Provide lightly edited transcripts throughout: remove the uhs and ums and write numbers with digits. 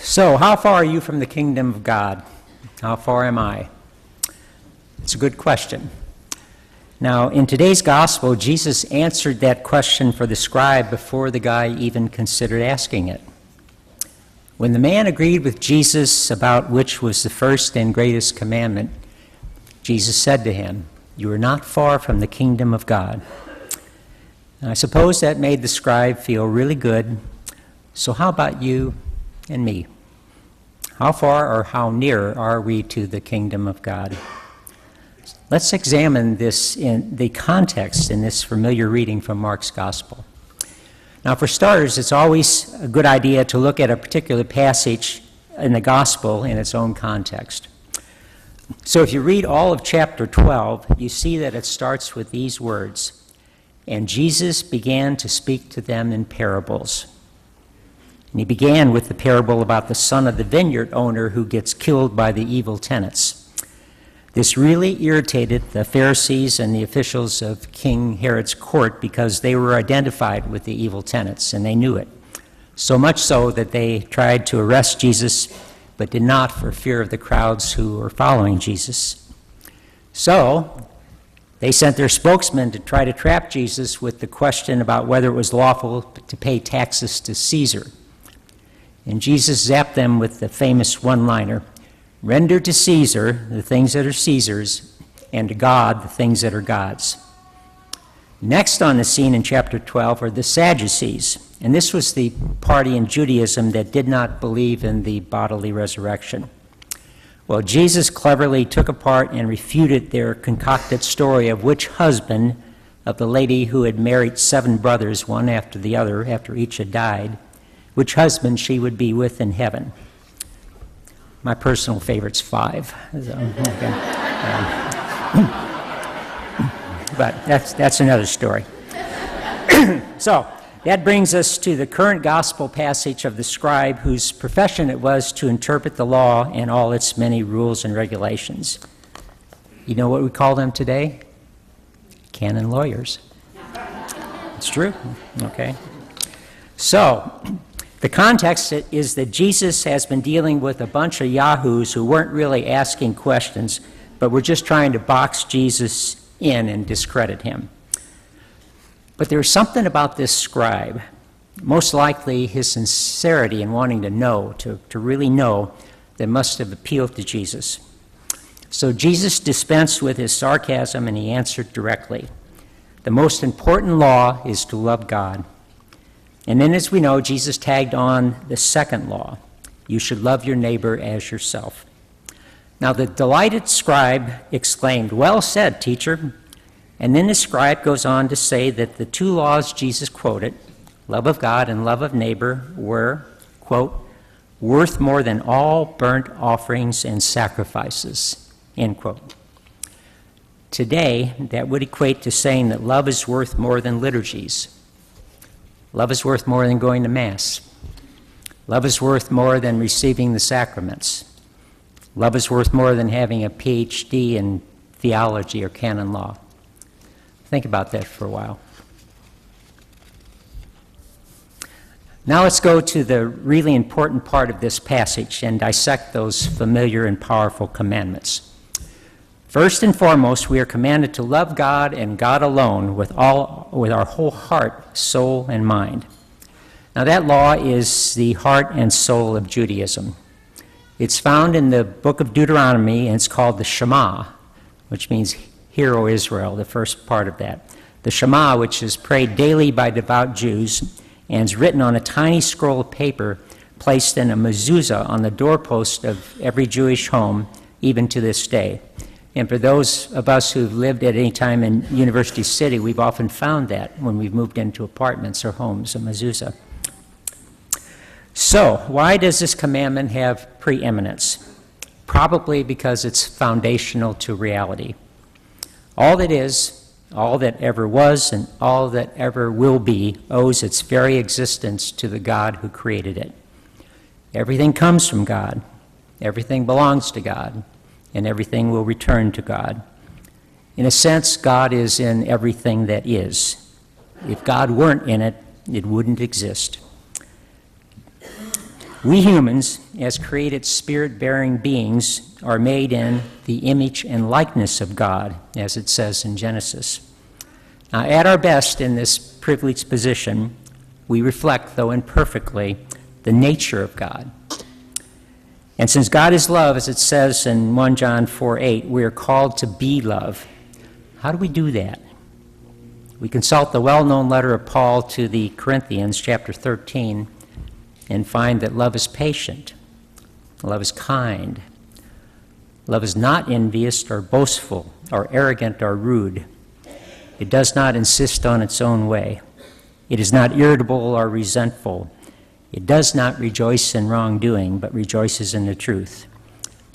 So, how far are you from the kingdom of God? How far am I? It's a good question. Now, in today's gospel, Jesus answered that question for the scribe before the guy even considered asking it. When the man agreed with Jesus about which was the first and greatest commandment, Jesus said to him, "You are not far from the kingdom of God." And I suppose that made the scribe feel really good. So how about you and me? How far or how near are we to the kingdom of God? Let's examine this in the context in this familiar reading from Mark's gospel. Now, for starters, it's always a good idea to look at a particular passage in the gospel in its own context. So if you read all of chapter 12, you see that it starts with these words, "And Jesus began to speak to them in parables." And he began with the parable about the son of the vineyard owner who gets killed by the evil tenants. This really irritated the Pharisees and the officials of King Herod's court because they were identified with the evil tenants, and they knew it. So much so that they tried to arrest Jesus, but did not for fear of the crowds who were following Jesus. So they sent their spokesman to try to trap Jesus with the question about whether it was lawful to pay taxes to Caesar. And Jesus zapped them with the famous one-liner, "Render to Caesar the things that are Caesar's, and to God the things that are God's." Next on the scene in chapter 12 are the Sadducees, and this was the party in Judaism that did not believe in the bodily resurrection. Well, Jesus cleverly took apart and refuted their concocted story of which husband of the lady who had married 7 brothers, one after the other, after each had died, which husband she would be with in heaven. My personal favorite's 5. So, okay. But that's another story. So that brings us to the current gospel passage of the scribe whose profession it was to interpret the law and all its many rules and regulations. You know what we call them today? Canon lawyers. It's true. Okay. So the context is that Jesus has been dealing with a bunch of yahoos who weren't really asking questions, but were just trying to box Jesus in and discredit him. But there's something about this scribe, most likely his sincerity in wanting to know, to really know, that must have appealed to Jesus. So Jesus dispensed with his sarcasm and he answered directly. The most important law is to love God. And then, as we know, Jesus tagged on the second law. You should love your neighbor as yourself. Now, the delighted scribe exclaimed, "Well said, teacher." And then the scribe goes on to say that the 2 laws Jesus quoted, love of God and love of neighbor, were, quote, worth more than all burnt offerings and sacrifices, end quote. Today, that would equate to saying that love is worth more than liturgies. Love is worth more than going to Mass. Love is worth more than receiving the sacraments. Love is worth more than having a PhD in theology or canon law. Think about that for a while. Now let's go to the really important part of this passage and dissect those familiar and powerful commandments. First and foremost, we are commanded to love God and God alone with our whole heart, soul, and mind. Now that law is the heart and soul of Judaism. It's found in the book of Deuteronomy, and it's called the Shema, which means Hear, O Israel, the first part of that. The Shema, which is prayed daily by devout Jews, and is written on a tiny scroll of paper placed in a mezuzah on the doorpost of every Jewish home, even to this day. And for those of us who've lived at any time in University City, we've often found that when we've moved into apartments or homes, a mezuzah. So, why does this commandment have preeminence? Probably because it's foundational to reality. All that is, all that ever was, and all that ever will be owes its very existence to the God who created it. Everything comes from God. Everything belongs to God. And everything will return to God. In a sense, God is in everything that is. If God weren't in it, it wouldn't exist. We humans, as created spirit-bearing beings, are made in the image and likeness of God, as it says in Genesis. Now, at our best in this privileged position, we reflect, though imperfectly, the nature of God. And since God is love, as it says in 1 John 4:8, we are called to be love. How do we do that? We consult the well-known letter of Paul to the Corinthians, chapter 13, and find that love is patient, love is kind, love is not envious or boastful or arrogant or rude. It does not insist on its own way. It is not irritable or resentful. It does not rejoice in wrongdoing, but rejoices in the truth.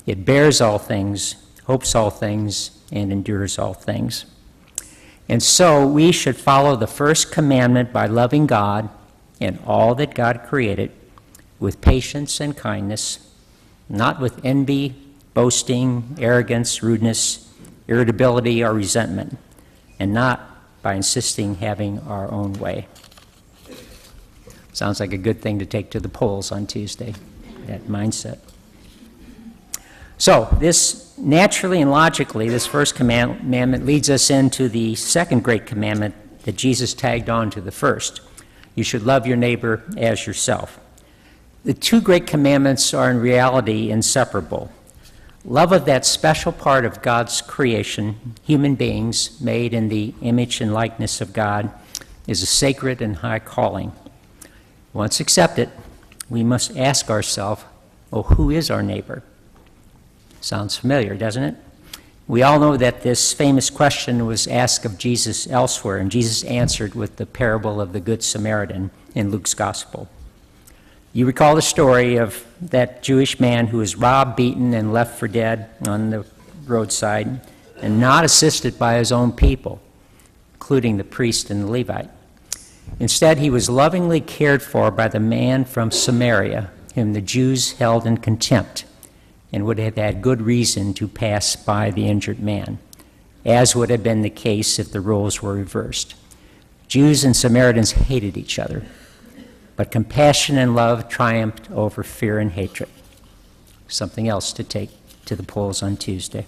It bears all things, hopes all things, and endures all things. And so we should follow the first commandment by loving God and all that God created with patience and kindness, not with envy, boasting, arrogance, rudeness, irritability, or resentment, and not by insisting having our own way. Sounds like a good thing to take to the polls on Tuesday, that mindset. So this naturally and logically, this first commandment leads us into the second great commandment that Jesus tagged on to the first. You should love your neighbor as yourself. The two great commandments are in reality inseparable. Love of that special part of God's creation, human beings made in the image and likeness of God, is a sacred and high calling. Once accepted, we must ask ourselves, well, who is our neighbor? Sounds familiar, doesn't it? We all know that this famous question was asked of Jesus elsewhere, and Jesus answered with the parable of the Good Samaritan in Luke's Gospel. You recall the story of that Jewish man who was robbed, beaten, and left for dead on the roadside, and not assisted by his own people, including the priest and the Levite. Instead, he was lovingly cared for by the man from Samaria, whom the Jews held in contempt and would have had good reason to pass by the injured man, as would have been the case if the roles were reversed. Jews and Samaritans hated each other, but compassion and love triumphed over fear and hatred. Something else to take to the polls on Tuesday.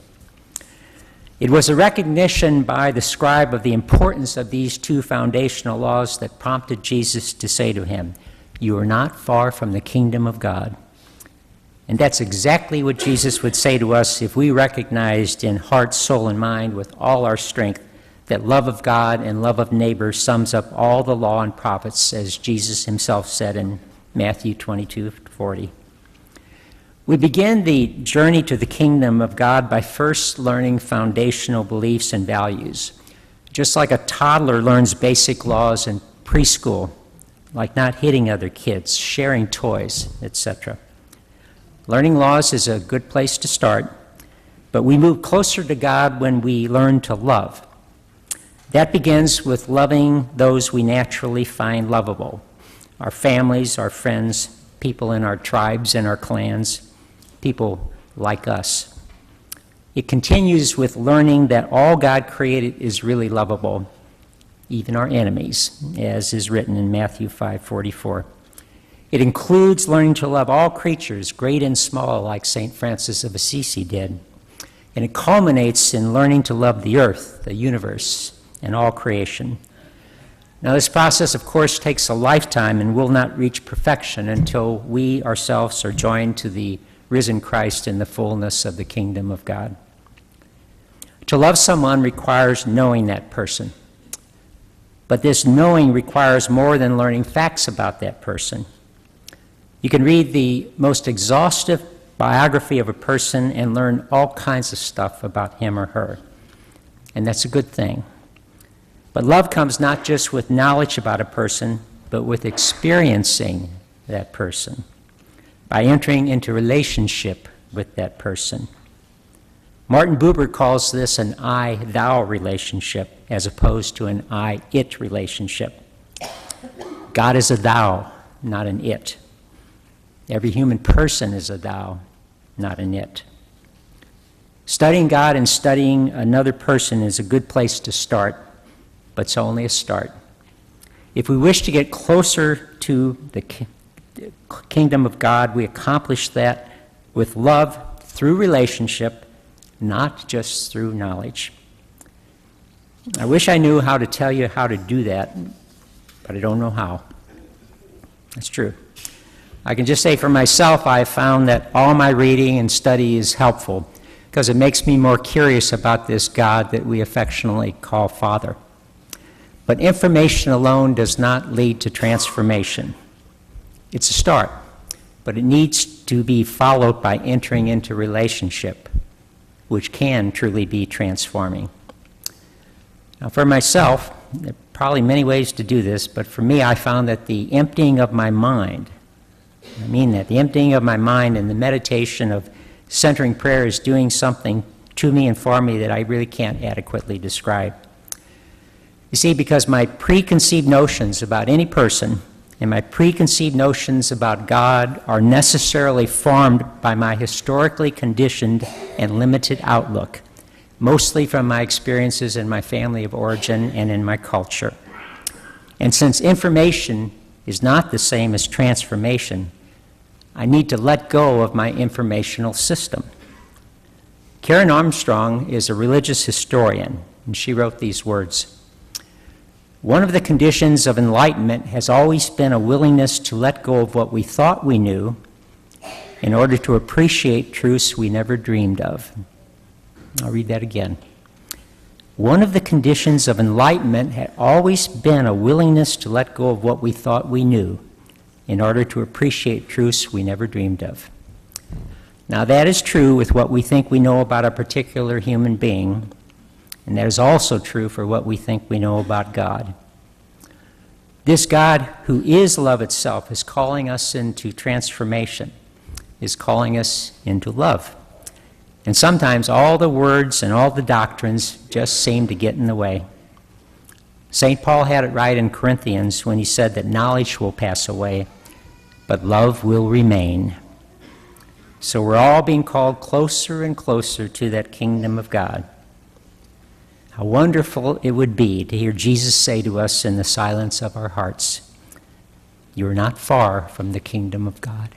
It was a recognition by the scribe of the importance of these two foundational laws that prompted Jesus to say to him, "You are not far from the kingdom of God." And that's exactly what Jesus would say to us if we recognized in heart, soul, and mind with all our strength that love of God and love of neighbor sums up all the law and prophets, as Jesus himself said in Matthew 22:40. We begin the journey to the kingdom of God by first learning foundational beliefs and values. Just like a toddler learns basic laws in preschool, like not hitting other kids, sharing toys, etc. Learning laws is a good place to start, but we move closer to God when we learn to love. That begins with loving those we naturally find lovable, our families, our friends, people in our tribes and our clans, people like us. It continues with learning that all God created is really lovable, even our enemies, as is written in Matthew 5:44. It includes learning to love all creatures, great and small, like St. Francis of Assisi did. And it culminates in learning to love the earth, the universe, and all creation. Now, this process, of course, takes a lifetime and will not reach perfection until we ourselves are joined to the risen Christ in the fullness of the kingdom of God. To love someone requires knowing that person. But this knowing requires more than learning facts about that person. You can read the most exhaustive biography of a person and learn all kinds of stuff about him or her. And that's a good thing. But love comes not just with knowledge about a person, but with experiencing that person, by entering into relationship with that person. Martin Buber calls this an I-thou relationship as opposed to an I-it relationship. God is a thou, not an it. Every human person is a thou, not an it. Studying God and studying another person is a good place to start, but it's only a start. If we wish to get closer to kingdom of God, we accomplish that with love through relationship, not just through knowledge. I wish I knew how to tell you how to do that, but I don't know how. That's true. I can just say for myself, I've found that all my reading and study is helpful because it makes me more curious about this God that we affectionately call Father. But information alone does not lead to transformation. It's a start, but it needs to be followed by entering into relationship, which can truly be transforming. Now, for myself, there are probably many ways to do this, but for me, I found that the emptying of my mind, I mean that, the emptying of my mind and the meditation of centering prayer is doing something to me and for me that I really can't adequately describe. You see, because my preconceived notions about any person and my preconceived notions about God are necessarily formed by my historically conditioned and limited outlook, mostly from my experiences in my family of origin and in my culture. And since information is not the same as transformation, I need to let go of my informational system. Karen Armstrong is a religious historian, and she wrote these words: "One of the conditions of enlightenment has always been a willingness to let go of what we thought we knew in order to appreciate truths we never dreamed of." I'll read that again. One of the conditions of enlightenment had always been a willingness to let go of what we thought we knew in order to appreciate truths we never dreamed of. Now, that is true with what we think we know about a particular human being, and that is also true for what we think we know about God. This God, who is love itself, is calling us into transformation, is calling us into love. And sometimes all the words and all the doctrines just seem to get in the way. St. Paul had it right in Corinthians when he said that knowledge will pass away, but love will remain. So we're all being called closer and closer to that kingdom of God. How wonderful it would be to hear Jesus say to us in the silence of our hearts, "You're not far from the kingdom of God."